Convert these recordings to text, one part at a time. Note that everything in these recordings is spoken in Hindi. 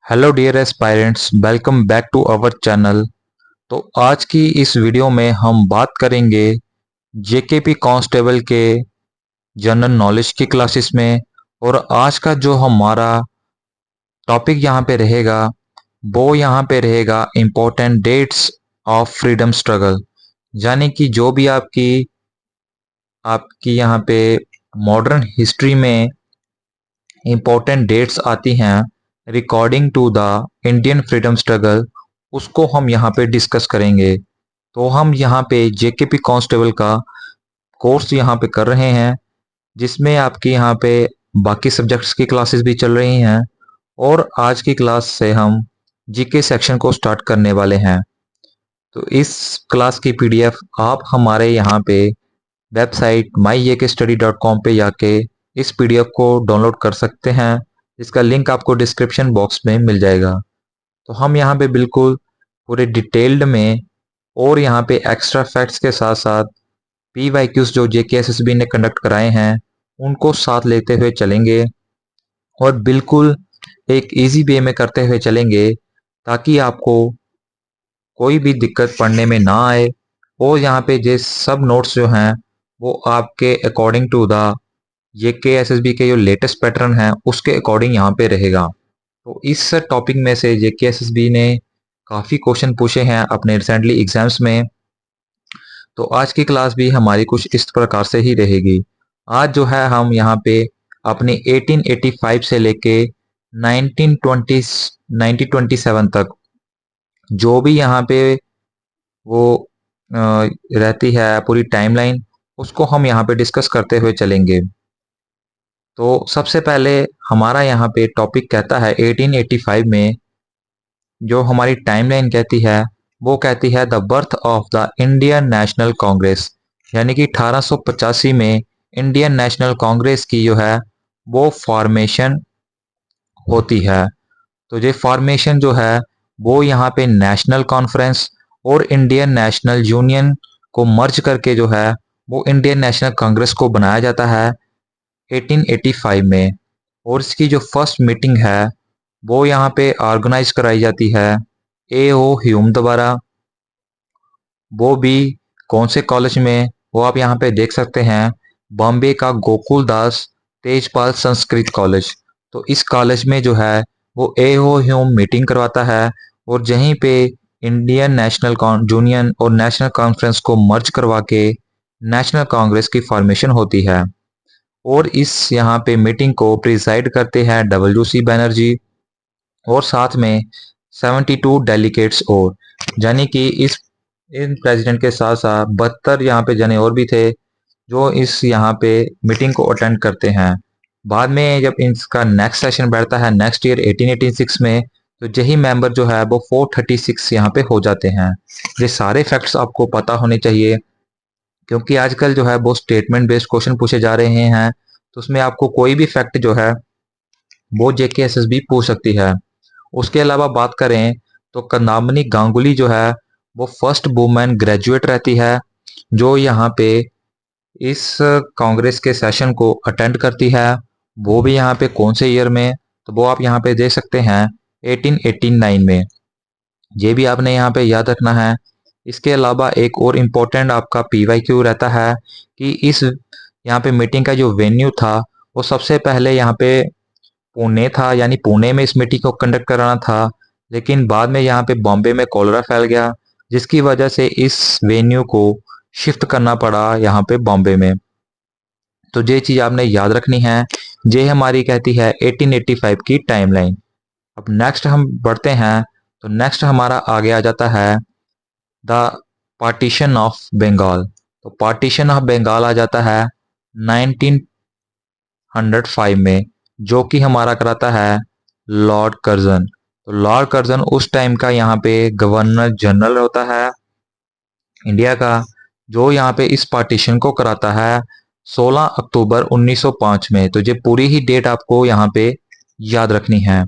Hello dear aspirants, welcome back to our channel. तो आज की इस वीडियो में हम बात करेंगे जेकेपी कांस्टेबल के जनरल नॉलेज की क्लासेस में। और आज का जो हमारा टॉपिक यहाँ पे रहेगा वो यहाँ पे रहेगा important dates of freedom struggle. यानी कि जो भी आपकी आपकी यहाँ पे मॉडर्न हिस्ट्री में इम्पोर्टेंट डेट्स आती हैं according to the Indian freedom struggle, उसको हम यहाँ पे डिस्कस करेंगे। तो हम यहाँ पे जेकेपी कांस्टेबल का कोर्स यहाँ पे कर रहे हैं, जिसमें आपकी यहाँ पे बाकी सब्जेक्ट्स की क्लासेस भी चल रही हैं। और आज की क्लास से हम जीके सेक्शन को स्टार्ट करने वाले हैं। तो इस क्लास की पीडीएफ आप हमारे यहाँ पे वेबसाइट myekstudy.com पे जाके इस पीडीएफ को डाउनलोड कर सकते हैं। इसका लिंक आपको डिस्क्रिप्शन बॉक्स में मिल जाएगा। तो हम यहाँ पे बिल्कुल पूरे डिटेल्ड में और यहाँ पे एक्स्ट्रा फैक्ट्स के साथ साथ पीवाईक्यूज जो जेकेएसएसबी ने कंडक्ट कराए हैं उनको साथ लेते हुए चलेंगे, और बिल्कुल एक इजी वे में करते हुए चलेंगे ताकि आपको कोई भी दिक्कत पढ़ने में ना आए। और यहाँ पे जो सब नोट्स जो हैं वो आपके अकॉर्डिंग टू द जेकेएसएसबी के जो लेटेस्ट पैटर्न है उसके अकॉर्डिंग यहाँ पे रहेगा। तो इस टॉपिक में से जेकेएसएसबी ने काफ़ी क्वेश्चन पूछे हैं अपने रिसेंटली एग्जाम्स में। तो आज की क्लास भी हमारी कुछ इस प्रकार से ही रहेगी। आज जो है हम यहाँ पे अपनी 1885 से लेके 1920 1927 तक जो भी यहाँ पे वो रहती है पूरी टाइमलाइन, उसको हम यहाँ पे डिस्कस करते हुए चलेंगे। तो सबसे पहले हमारा यहाँ पे टॉपिक कहता है 1885 में जो हमारी टाइमलाइन कहती है वो कहती है the birth of the Indian national Congress. यानी कि 1885 में इंडियन नेशनल कांग्रेस की जो है वो फॉर्मेशन होती है। तो ये फॉर्मेशन जो है वो यहाँ पे नेशनल कॉन्फ्रेंस और इंडियन नेशनल यूनियन को मर्ज करके जो है वो इंडियन नेशनल कांग्रेस को बनाया जाता है 1885 में। और इसकी जो फर्स्ट मीटिंग है वो यहाँ पे ऑर्गेनाइज कराई जाती है ए.ओ. ह्यूम द्वारा। वो भी कौन से कॉलेज में, वो आप यहाँ पे देख सकते हैं, बॉम्बे का गोकुल दास तेजपाल संस्कृत कॉलेज। तो इस कॉलेज में जो है वो ए.ओ. ह्यूम मीटिंग करवाता है, और यहीं पे इंडियन नेशनल यूनियन और नेशनल कॉन्फ्रेंस को मर्ज करवा के नेशनल कांग्रेस की फॉर्मेशन होती है। और इस यहाँ पे मीटिंग को प्रिसाइड करते हैं डब्ल्यू.सी. बैनर्जी, और साथ में 72 डेलीगेट्स। और यानी कि इस इन प्रेसिडेंट के साथ साथ 72 यहाँ पे जने और भी थे जो इस यहाँ पे मीटिंग को अटेंड करते हैं। बाद में जब इसका नेक्स्ट सेशन बैठता है नेक्स्ट ईयर 1886 में, तो यही मेंबर जो है वो 436 यहाँ पे हो जाते हैं। ये सारे फैक्ट्स आपको पता होने चाहिए, क्योंकि आजकल जो है वो स्टेटमेंट बेस्ड क्वेश्चन पूछे जा रहे हैं। तो उसमें आपको कोई भी फैक्ट जो है वो जेकेएसएसबी पूछ सकती है। उसके अलावा बात करें तो कंदामनी गांगुली जो है वो फर्स्ट वुमेन ग्रेजुएट रहती है जो यहाँ पे इस कांग्रेस के सेशन को अटेंड करती है। वो भी यहाँ पे कौन से ईयर में, तो वो आप यहाँ पे देख सकते हैं 1889 में। ये भी आपने यहाँ पे याद रखना है। इसके अलावा एक और इम्पोर्टेंट आपका पीवाईक्यू रहता है कि इस यहाँ पे मीटिंग का जो वेन्यू था वो सबसे पहले यहाँ पे पुणे था, यानी पुणे में इस मीटिंग को कंडक्ट कराना था। लेकिन बाद में यहाँ पे बॉम्बे में कॉलरा फैल गया, जिसकी वजह से इस वेन्यू को शिफ्ट करना पड़ा यहाँ पे बॉम्बे में। तो ये चीज़ आपने याद रखनी है। ये हमारी कहती है 1885 की टाइमलाइन। अब नेक्स्ट हम बढ़ते हैं। तो नेक्स्ट हमारा आगे आ जाता है द पार्टीशन ऑफ बंगाल। तो पार्टीशन ऑफ बंगाल आ जाता है 1905 में, जो कि हमारा कराता है लॉर्ड कर्जन। तो लॉर्ड कर्जन उस टाइम का यहाँ पे गवर्नर जनरल होता है इंडिया का, जो यहाँ पे इस पार्टीशन को कराता है 16 अक्टूबर 1905 में। तो ये पूरी ही डेट आपको यहाँ पे याद रखनी है।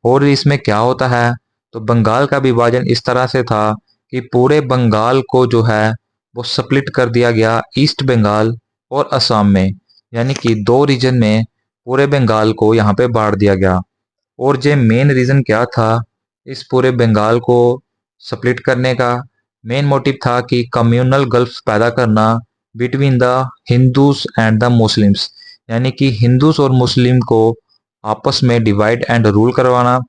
और इसमें क्या होता है, तो बंगाल का विभाजन इस तरह से था कि पूरे बंगाल को जो है वो स्प्लिट कर दिया गया ईस्ट बंगाल और असम में। यानी कि दो रीजन में पूरे बंगाल को यहाँ पे बांट दिया गया। और ये मेन रीज़न क्या था इस पूरे बंगाल को स्प्लिट करने का? मेन मोटिव था कि कम्युनल गल्फ पैदा करना between the Hindus and the Muslims, यानी कि हिंदूज और मुस्लिम को आपस में डिवाइड एंड रूल करवाना,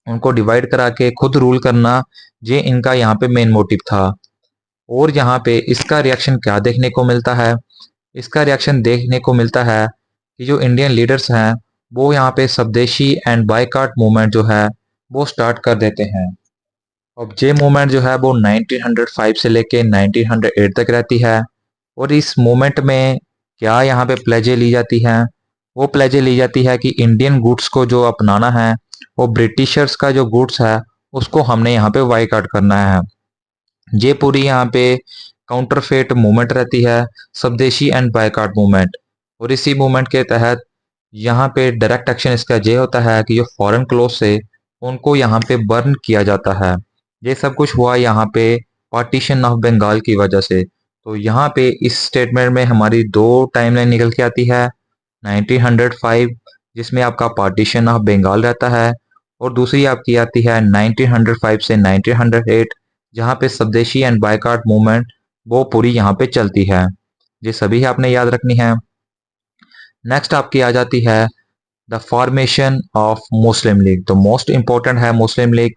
उनको डिवाइड करा के खुद रूल करना, ये इनका यहाँ पे मेन मोटिव था। और यहाँ पे इसका रिएक्शन क्या देखने को मिलता है? इसका रिएक्शन देखने को मिलता है कि जो इंडियन लीडर्स हैं वो यहाँ पे स्वदेशी एंड बायकॉट मूवमेंट जो है वो स्टार्ट कर देते हैं। अब ये मूवमेंट जो है वो 1905 से लेके 1908 तक रहती है। और इस मूवमेंट में क्या यहाँ पे प्लेजें ली जाती हैं? वो प्लेजें ली जाती है कि इंडियन गुड्स को जो अपनाना है, वो ब्रिटिशर्स का जो गुड्स है उसको हमने यहाँ पे बायकॉट करना है। ये पूरी यहाँ पे काउंटरफेट मूवमेंट रहती है, स्वदेशी एंड बायकॉट मूवमेंट। और इसी मूवमेंट के तहत यहाँ पे डायरेक्ट एक्शन इसका ये होता है कि जो फॉरेन क्लोथ से उनको यहाँ पे बर्न किया जाता है। ये सब कुछ हुआ यहाँ पे पार्टीशन ऑफ बंगाल की वजह से। तो यहाँ पे इस स्टेटमेंट में हमारी दो टाइमलाइन निकल के आती है। 1905 जिसमें आपका पार्टीशन ऑफ बंगाल रहता है, और दूसरी आपकी आती है 1905 से 1908 जहाँ पे स्वदेशी एंड बायकॉट मूवमेंट वो पूरी यहाँ पे चलती है। ये सभी आपने याद रखनी है। नेक्स्ट आपकी आ जाती है the formation of Muslim league. तो मोस्ट इंपॉर्टेंट है मुस्लिम लीग,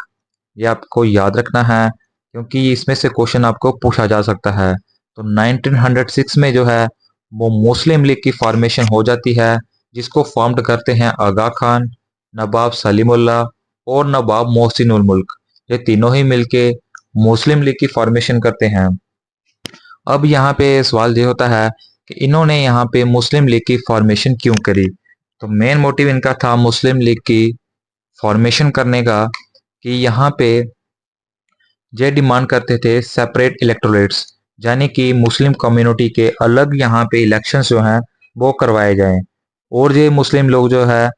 ये आपको याद रखना है क्योंकि इसमें से क्वेश्चन आपको पूछा जा सकता है। तो 1906 में जो है वो मुस्लिम लीग की फॉर्मेशन हो जाती है, जिसको फॉर्म्ड करते हैं आगा खान, नवाब सलीमुल्लाह और नवाब मोहसिनुल मुल्क। ये तीनों ही मिलके मुस्लिम लीग की फॉर्मेशन करते हैं। अब यहाँ पे सवाल ये होता है कि इन्होंने यहाँ पे मुस्लिम लीग की फॉर्मेशन क्यों करी? तो मेन मोटिव इनका था मुस्लिम लीग की फॉर्मेशन करने का कि यहाँ पे ये डिमांड करते थे सेपरेट इलेक्टोरेट्स, यानी कि मुस्लिम कम्युनिटी के अलग यहाँ पे इलेक्शंस जो हैं वो करवाए जाएं। और ये मुस्लिम लोग जो है,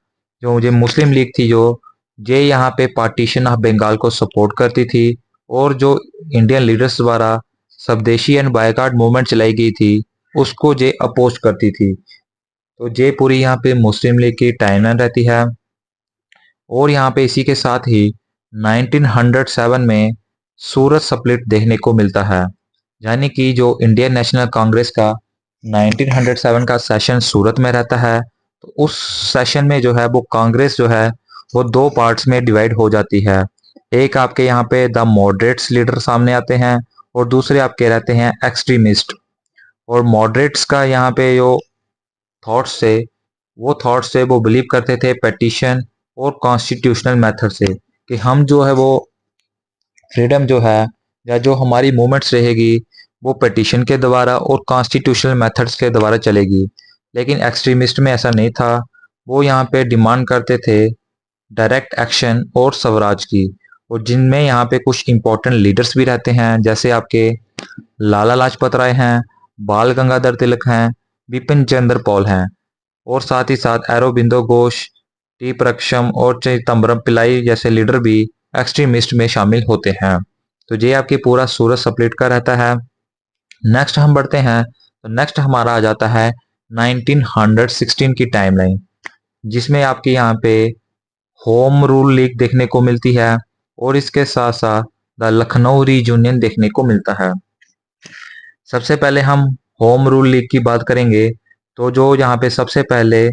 जो ये मुस्लिम लीग थी जो ये यहाँ पे पार्टीशन ऑफ बंगाल को सपोर्ट करती थी, और जो इंडियन लीडर्स द्वारा स्वदेशी एंड बायकॉट मूवमेंट चलाई गई थी उसको ये अपोज करती थी। तो ये पूरी यहाँ पे मुस्लिम लीग की टाइमलाइन रहती है। और यहाँ पे इसी के साथ ही 1907 में सूरत स्प्लिट देखने को मिलता है, यानी कि जो इंडियन नेशनल कांग्रेस का 1907 का सेशन सूरत में रहता है। तो उस सेशन में जो है वो कांग्रेस जो है वो दो पार्ट्स में डिवाइड हो जाती है। एक आपके यहाँ पे द मॉडरेट्स लीडर सामने आते हैं, और दूसरे आपके रहते हैं एक्सट्रीमिस्ट। और मॉडरेट्स का यहाँ पे जो थॉट्स से वो बिलीव करते थे पेटिशन और कॉन्स्टिट्यूशनल मेथड से, कि हम जो है वो फ्रीडम जो है या जो हमारी मूवमेंट्स रहेगी वो पिटीशन के द्वारा और कॉन्स्टिट्यूशनल मेथड्स के द्वारा चलेगी। लेकिन एक्सट्रीमिस्ट में ऐसा नहीं था, वो यहाँ पे डिमांड करते थे डायरेक्ट एक्शन और स्वराज की। और जिनमें यहाँ पे कुछ इंपॉर्टेंट लीडर्स भी रहते हैं, जैसे आपके लाला लाजपत राय हैं, बाल गंगाधर तिलक हैं, बिपिन चंद्र पॉल हैं, और साथ ही साथ एरोबिंदो घोष, टी प्रक्षम और चिदम्बरम पिल्लाई जैसे लीडर भी एक्सट्रीमिस्ट में शामिल होते हैं। तो ये आपकी पूरा सूरत स्प्लिट का रहता है। नेक्स्ट हम बढ़ते हैं, तो नेक्स्ट हमारा आ जाता है 1916 की टाइमलाइन, जिसमें आपके यहाँ पे होम रूल लीग देखने को मिलती है, और इसके साथ साथ द लखनऊ रीयूनियन देखने को मिलता है। सबसे पहले हम होम रूल लीग की बात करेंगे। तो जो यहाँ पे सबसे पहले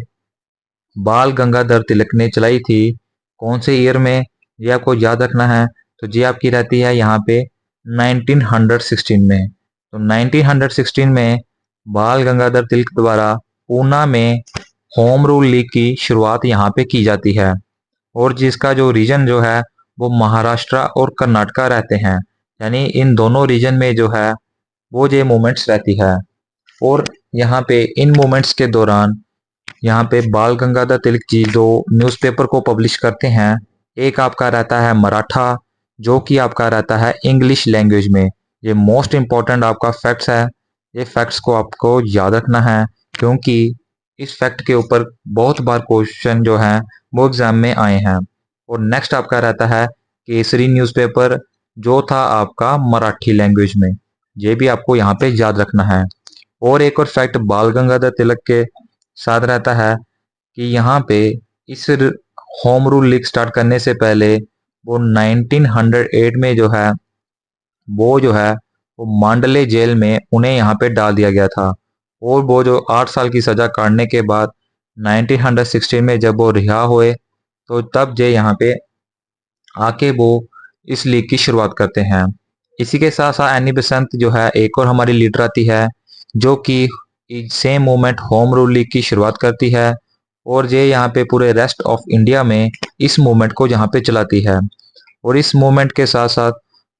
बाल गंगाधर तिलक ने चलाई थी, कौन से ईयर में, ये आपको याद रखना है। तो ये आपकी रहती है यहाँ पे 1916 में। तो 1916 में बाल गंगाधर तिलक द्वारा पूना में होम रूल लीग की शुरुआत यहाँ पे की जाती है, और जिसका जो रीजन जो है वो महाराष्ट्र और कर्नाटका रहते हैं, यानी इन दोनों रीजन में जो है वो ये मूवमेंट्स रहती है। और यहाँ पे इन मूवमेंट्स के दौरान यहाँ पे बाल गंगाधर तिलक जी दो न्यूज़पेपर को पब्लिश करते हैं। एक आपका रहता है मराठा, जो कि आपका रहता है इंग्लिश लैंग्वेज में। ये मोस्ट इम्पॉर्टेंट आपका फैक्ट्स है, ये फैक्ट्स को आपको याद रखना है, क्योंकि इस फैक्ट के ऊपर बहुत बार क्वेश्चन जो हैं वो एग्जाम में आए हैं। और नेक्स्ट आपका रहता है केसरी न्यूज़पेपर, जो था आपका मराठी लैंग्वेज में। ये भी आपको यहाँ पे याद रखना है। और एक और फैक्ट बाल गंगाधर तिलक के साथ रहता है कि यहाँ पे इस होम रूल लीग स्टार्ट करने से पहले वो 1908 में जो है वो मांडले जेल में उन्हें यहाँ पे डाल दिया गया था। और वो जो 8 साल की सजा काटने के बाद 1916 में जब वो रिहा हुए तो तब जे यहाँ पे आके वो इस लीग की शुरुआत करते हैं। इसी के साथ साथ एनी बेसेंट जो है एक और हमारी लीडर आती है जो कि same movement home rule league की शुरुआत करती है और ये यहाँ पे पूरे रेस्ट ऑफ इंडिया में इस मूवमेंट को यहाँ पे चलाती है। और इस मूवमेंट के साथ साथ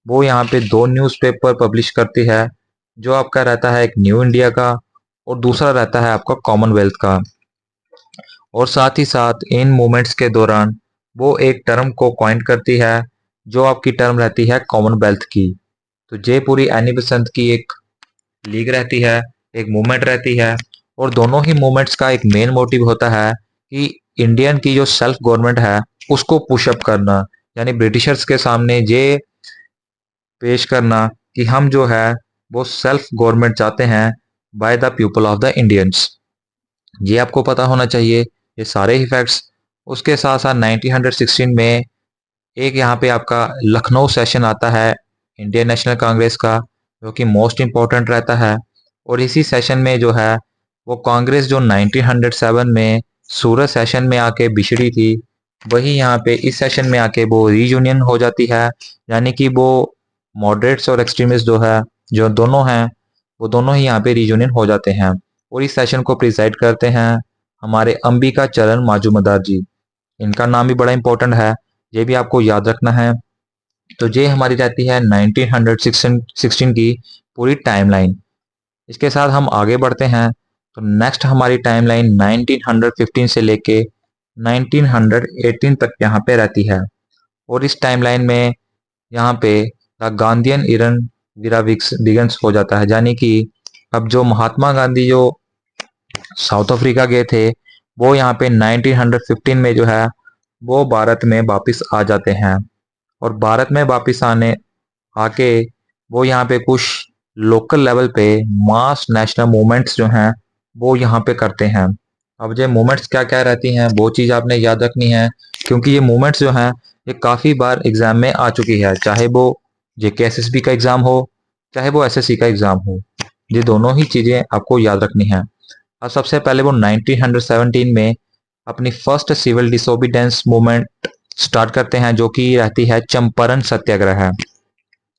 वो यहाँ पे दो न्यूज़पेपर पब्लिश करती है, जो आपका रहता है एक न्यू इंडिया का और दूसरा रहता है आपका कॉमनवेल्थ का। और साथ ही साथ इन मूवमेंट्स के दौरान वो एक टर्म को कॉइन करती है जो आपकी टर्म रहती है कॉमनवेल्थ की। तो ये पूरी एनी बेसेंट की एक लीग रहती है, एक मूवमेंट रहती है और दोनों ही मूवमेंट्स का एक मेन मोटिव होता है कि इंडियन की जो सेल्फ गवर्नमेंट है उसको पुशअप करना, यानी ब्रिटिशर्स के सामने ये पेश करना कि हम जो है वो सेल्फ गवर्नमेंट चाहते हैं by the people of the Indians. ये आपको पता होना चाहिए ये सारे ही फैक्ट्स। उसके साथ साथ 1916 में एक यहाँ पे आपका लखनऊ सेशन आता है इंडियन नेशनल कांग्रेस का, जो कि मोस्ट इम्पोर्टेंट रहता है। और इसी सेशन में जो है वो कांग्रेस जो 1907 में सूरत सेशन में आके बिछड़ी थी, वही यहाँ पे इस सेशन में आके वो रीयूनियन हो जाती है। यानी कि वो मॉडरेट्स और एक्सट्रीमिस्ट जो है जो दोनों हैं वो दोनों ही यहाँ पे रीयूनियन हो जाते हैं। और इस सेशन को प्रिसाइड करते हैं हमारे अंबिका चरण माजूमदार जी। इनका नाम भी बड़ा इंपॉर्टेंट है, ये भी आपको याद रखना है। तो ये हमारी रहती है 1916 की पूरी टाइमलाइन। इसके साथ हम आगे बढ़ते हैं तो नेक्स्ट हमारी टाइमलाइन 1915 से लेके 1918 तक यहाँ पे रहती है। और इस टाइमलाइन में यहाँ पे द गांधीयन इरन विरा बिगन्स हो जाता है, यानी कि अब जो महात्मा गांधी जो साउथ अफ्रीका गए थे वो यहाँ पे 1915 में जो है वो भारत में वापस आ जाते हैं। और भारत में वापस आके वो यहाँ पे कुछ लोकल लेवल पे मास नेशनल मूवमेंट्स जो हैं वो यहाँ पे करते हैं। अब ये मूवमेंट्स क्या क्या रहती हैं वो चीज़ आपने याद रखनी है, क्योंकि ये मूवमेंट्स जो हैं ये काफ़ी बार एग्जाम में आ चुकी है, चाहे वो जेकेएसएसबी का एग्जाम हो चाहे वो एसएससी का एग्जाम हो। ये दोनों ही चीज़ें आपको याद रखनी है। अब सबसे पहले वो 1917 में अपनी फर्स्ट सिविल डिसोबीडेंस मूवमेंट स्टार्ट करते हैं, जो कि रहती है चंपारण सत्याग्रह।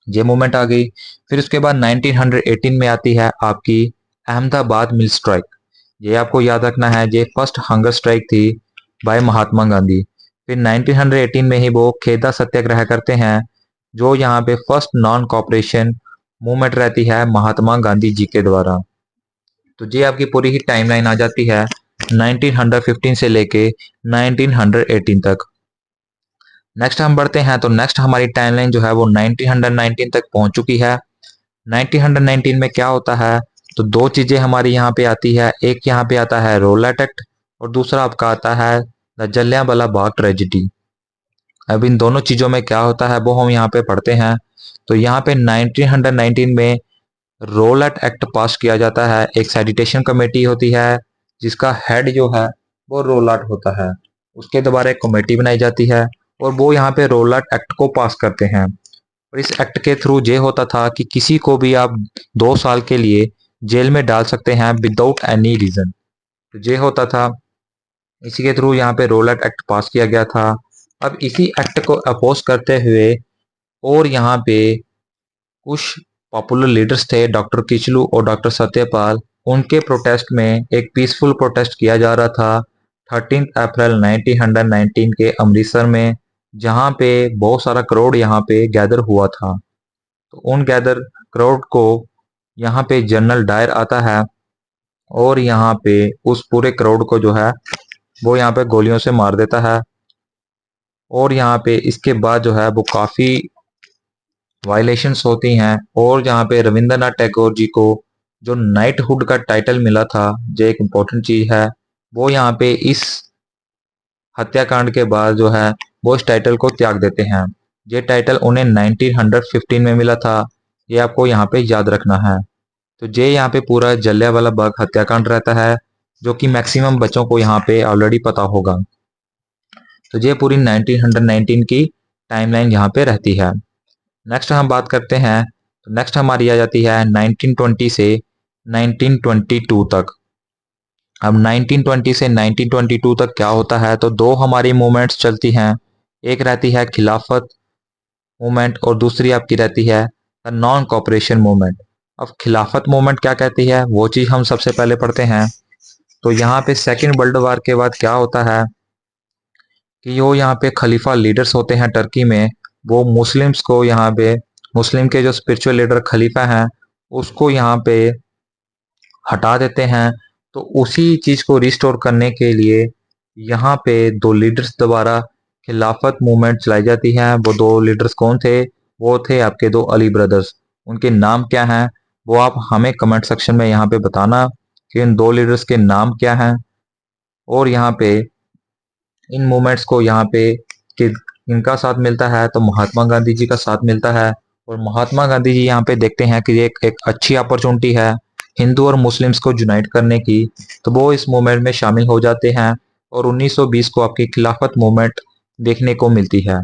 ये मूवमेंट आ गई। फिर उसके बाद 1918 में आती है आपकी अहमदाबाद मिल स्ट्राइक। ये आपको याद रखना है, ये फर्स्ट हंगर स्ट्राइक थी बाय महात्मा गांधी। फिर 1918 में ही वो खेदा सत्याग्रह करते हैं, जो यहाँ पे फर्स्ट नॉन कॉपरेशन मूवमेंट रहती है महात्मा गांधी जी के द्वारा। तो ये आपकी पूरी ही टाइमलाइन आ जाती है 1915 से लेके 1918 तक। नेक्स्ट हम बढ़ते हैं तो नेक्स्ट हमारी टाइमलाइन जो है वो 1919 तक पहुंच चुकी है। 1919 में क्या होता है तो दो चीजें हमारी यहाँ पे आती है, एक यहाँ पे आता है रोलैट एक्ट और दूसरा आपका आता है द जलियांवाला बाग ट्रेजिडी। अब इन दोनों चीजों में क्या होता है वो हम यहाँ पे पढ़ते हैं। तो यहाँ पे 1919 में रोलैट एक्ट पास किया जाता है, एक सेडिटेशन कमेटी होती है जिसका हेड जो है वो रोलैट होता है। उसके द्वारा एक कमेटी बनाई जाती है और वो यहाँ पे रोलैट एक्ट को पास करते हैं। और इस एक्ट के थ्रू ये होता था कि किसी को भी आप 2 साल के लिए जेल में डाल सकते हैं विदाउट एनी रीजन। तो ये होता था, इसी के थ्रू यहाँ पे रोलैट एक्ट पास किया गया था। अब इसी एक्ट को अपोज करते हुए और यहाँ पे कुछ पॉपुलर लीडर्स थे डॉक्टर किचलू और डॉक्टर सत्यपाल, उनके प्रोटेस्ट में एक पीसफुल प्रोटेस्ट किया जा रहा था 13 अप्रैल 1919 के अमृतसर में, जहाँ पे बहुत सारा क्राउड यहाँ पे गैदर हुआ था। तो उन गैदर क्राउड को यहाँ पे जनरल डायर आता है और यहाँ पे उस पूरे क्राउड को जो है वो यहाँ पे गोलियों से मार देता है। और यहाँ पे इसके बाद जो है वो काफ़ी वायलेशंस होती हैं और जहाँ पे रविंद्रनाथ टैगोर जी को जो नाइटहुड का टाइटल मिला था, जो एक इम्पोर्टेंट चीज़ है, वो यहाँ पे इस हत्याकांड के बाद जो है वो इस टाइटल को त्याग देते हैं। ये टाइटल उन्हें 1915 में मिला था, ये आपको यहाँ पे याद रखना है। तो ये यहाँ पे पूरा जलियांवाला बाग हत्याकांड रहता है, जो कि मैक्सिमम बच्चों को यहाँ पे ऑलरेडी पता होगा। तो ये पूरी 1919 की टाइमलाइन यहाँ पे रहती है। नेक्स्ट हम बात करते हैं, तो नेक्स्ट हमारी आ जाती है 1920 से 1922 तक। अब 1920 से 1922 तक क्या होता है, तो दो हमारी मूवमेंट्स चलती हैं। एक रहती है खिलाफत मूवमेंट और दूसरी आपकी रहती है नॉन कॉपरेशन मूवमेंट। अब खिलाफत मूवमेंट क्या कहती है वो चीज़ हम सबसे पहले पढ़ते हैं। तो यहाँ पे सेकेंड वर्ल्ड वार के बाद क्या होता है कि वो यहाँ पे खलीफा लीडर्स होते हैं टर्की में, वो मुस्लिम्स को यहाँ पे, मुस्लिम के जो स्पिरिचुअल लीडर खलीफा हैं उसको यहाँ पे हटा देते हैं। तो उसी चीज़ को रिस्टोर करने के लिए यहाँ पे दो लीडर्स द्वारा खिलाफत मूवमेंट चलाई जाती है। वो दो लीडर्स कौन थे, वो थे आपके दो अली ब्रदर्स। उनके नाम क्या हैं वो आप हमें कमेंट सेक्शन में यहाँ पे बताना कि इन दो लीडर्स के नाम क्या हैं। और यहाँ पे इन मूवमेंट्स को यहाँ पे कि इनका साथ मिलता है तो महात्मा गांधी जी का साथ मिलता है। और महात्मा गांधी जी यहाँ पे देखते हैं कि एक अच्छी अपॉर्चुनिटी है हिंदू और मुस्लिम्स को यूनाइट करने की, तो वो इस मूवमेंट में शामिल हो जाते हैं और 1920 को आपकी खिलाफत मूवमेंट देखने को मिलती है।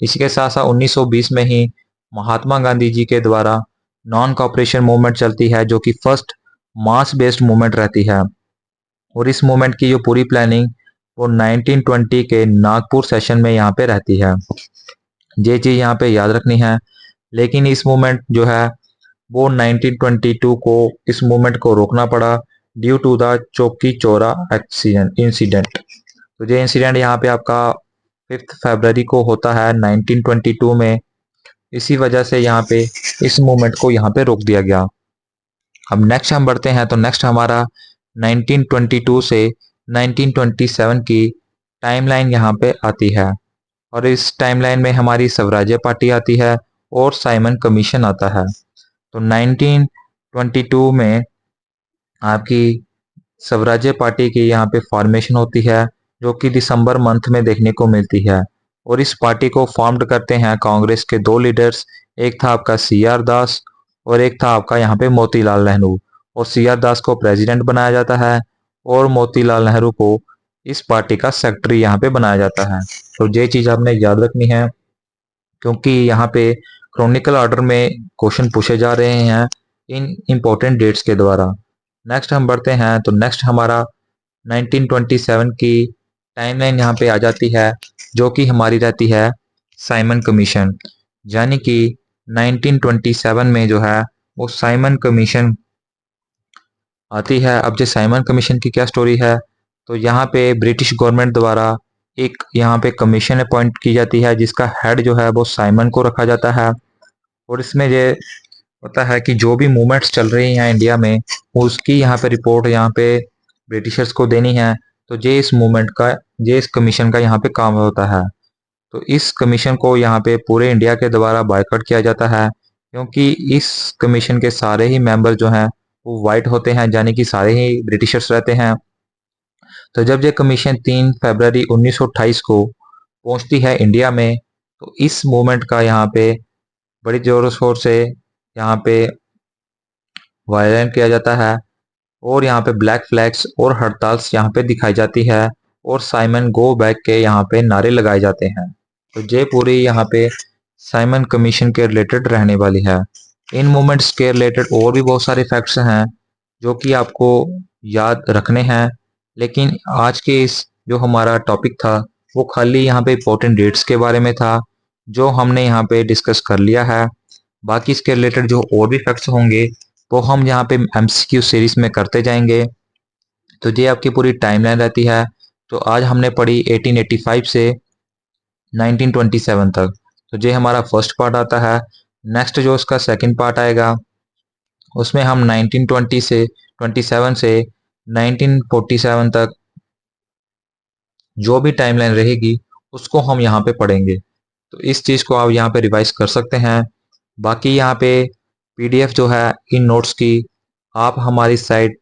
इसी के साथ साथ 1920 में ही महात्मा गांधी जी के द्वारा नॉन कॉपरेशन मूवमेंट चलती है जो कि फर्स्ट मास बेस्ड मूवमेंट रहती है। और इस मूवमेंट की जो पूरी प्लानिंग वो 1920 के नागपुर सेशन में यहाँ पे रहती है। ये चीज़ यहाँ पे याद रखनी है। लेकिन इस मूवमेंट जो है वो 1922 को इस मूवमेंट को रोकना पड़ा ड्यू टू द चौकी चौरा इंसिडेंट। तो ये इंसिडेंट यहाँ पे आपका 5 फरवरी को होता है 1922 में। इसी वजह से यहाँ पे इस मूवमेंट को यहाँ पे रोक दिया गया। अब नेक्स्ट हम बढ़ते हैं, तो नेक्स्ट हमारा 1922 से 1927 की टाइमलाइन यहाँ पे आती है। और इस टाइमलाइन में हमारी स्वराज्य पार्टी आती है और साइमन कमीशन आता है। तो 1922 में आपकी स्वराज्य पार्टी की यहाँ पे फॉर्मेशन होती है जो कि दिसंबर मंथ में देखने को मिलती है। और इस पार्टी को फॉर्म्ड करते हैं कांग्रेस के दो लीडर्स, एक था आपका CR दास और एक था आपका यहाँ पे मोतीलाल नेहरू। और CR दास को प्रेसिडेंट बनाया जाता है और मोतीलाल नेहरू को इस पार्टी का सेक्रेटरी यहाँ पे बनाया जाता है। तो ये चीज़ आपने याद रखनी है क्योंकि यहाँ पे क्रॉनिकल ऑर्डर में क्वेश्चन पूछे जा रहे हैं इन इम्पोर्टेंट डेट्स के द्वारा। नेक्स्ट हम बढ़ते हैं, तो नेक्स्ट हमारा 1927 की टाइमलाइन यहाँ पे आ जाती है जो कि हमारी रहती है साइमन कमीशन। यानी कि 1927 में जो है वो साइमन कमीशन आती है। अब जो साइमन कमीशन की क्या स्टोरी है, तो यहाँ पे ब्रिटिश गवर्नमेंट द्वारा एक यहाँ पे कमीशन अपॉइंट की जाती है जिसका हेड जो है वो साइमन को रखा जाता है। और इसमें ये होता है कि जो भी मूवमेंट्स चल रही हैं इंडिया में उसकी यहाँ पे रिपोर्ट यहाँ पे ब्रिटिशर्स को देनी है। तो ये इस मूवमेंट का, ये इस कमीशन का यहाँ पे काम होता है। तो इस कमीशन को यहाँ पे पूरे इंडिया के द्वारा बायकॉट किया जाता है क्योंकि इस कमीशन के सारे ही मेंबर जो हैं वो वाइट होते हैं, यानी कि सारे ही ब्रिटिशर्स रहते हैं। तो जब ये कमीशन 3 फरवरी 1928 को पहुंचती है इंडिया में, तो इस मूवमेंट का यहाँ पे बड़ी जोर शोर से यहाँ पे वायलेंट किया जाता है और यहाँ पे ब्लैक फ्लैग्स और हड़ताल्स यहाँ पे दिखाई जाती है और साइमन गो बैक के यहाँ पे नारे लगाए जाते हैं। तो ये पूरी यहाँ पे साइमन कमीशन के रिलेटेड रहने वाली है। इन मूवमेंट्स के रिलेटेड और भी बहुत सारे फैक्ट्स हैं जो कि आपको याद रखने हैं, लेकिन आज के इस जो हमारा टॉपिक था वो खाली यहाँ पे इंपॉर्टेंट डेट्स के बारे में था जो हमने यहाँ पे डिस्कस कर लिया है। बाकी इसके रिलेटेड जो और भी फैक्ट्स होंगे वो हम यहाँ पे MCQ सीरीज में करते जाएंगे। तो ये आपकी पूरी टाइमलाइन रहती है। तो आज हमने पढ़ी 1885 से 1927 तक। तो ये हमारा फर्स्ट पार्ट आता है। नेक्स्ट जो उसका सेकंड पार्ट आएगा उसमें हम 1920 से 27 से 1947 तक जो भी टाइमलाइन रहेगी उसको हम यहाँ पे पढ़ेंगे। तो इस चीज़ को आप यहाँ पे रिवाइज कर सकते हैं। बाकी यहाँ पे PDF जो है इन नोट्स की आप हमारी साइट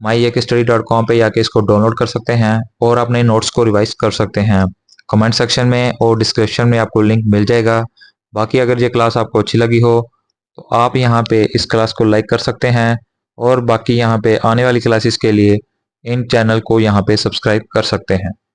myekstudy.com पे जाके इसको डाउनलोड कर सकते हैं और अपने नोट्स को रिवाइज कर सकते हैं। कमेंट सेक्शन में और डिस्क्रिप्शन में आपको लिंक मिल जाएगा। बाकी अगर ये क्लास आपको अच्छी लगी हो तो आप यहाँ पे इस क्लास को लाइक कर सकते हैं और बाकी यहाँ पे आने वाली क्लासेस के लिए इन चैनल को यहाँ पे सब्सक्राइब कर सकते हैं।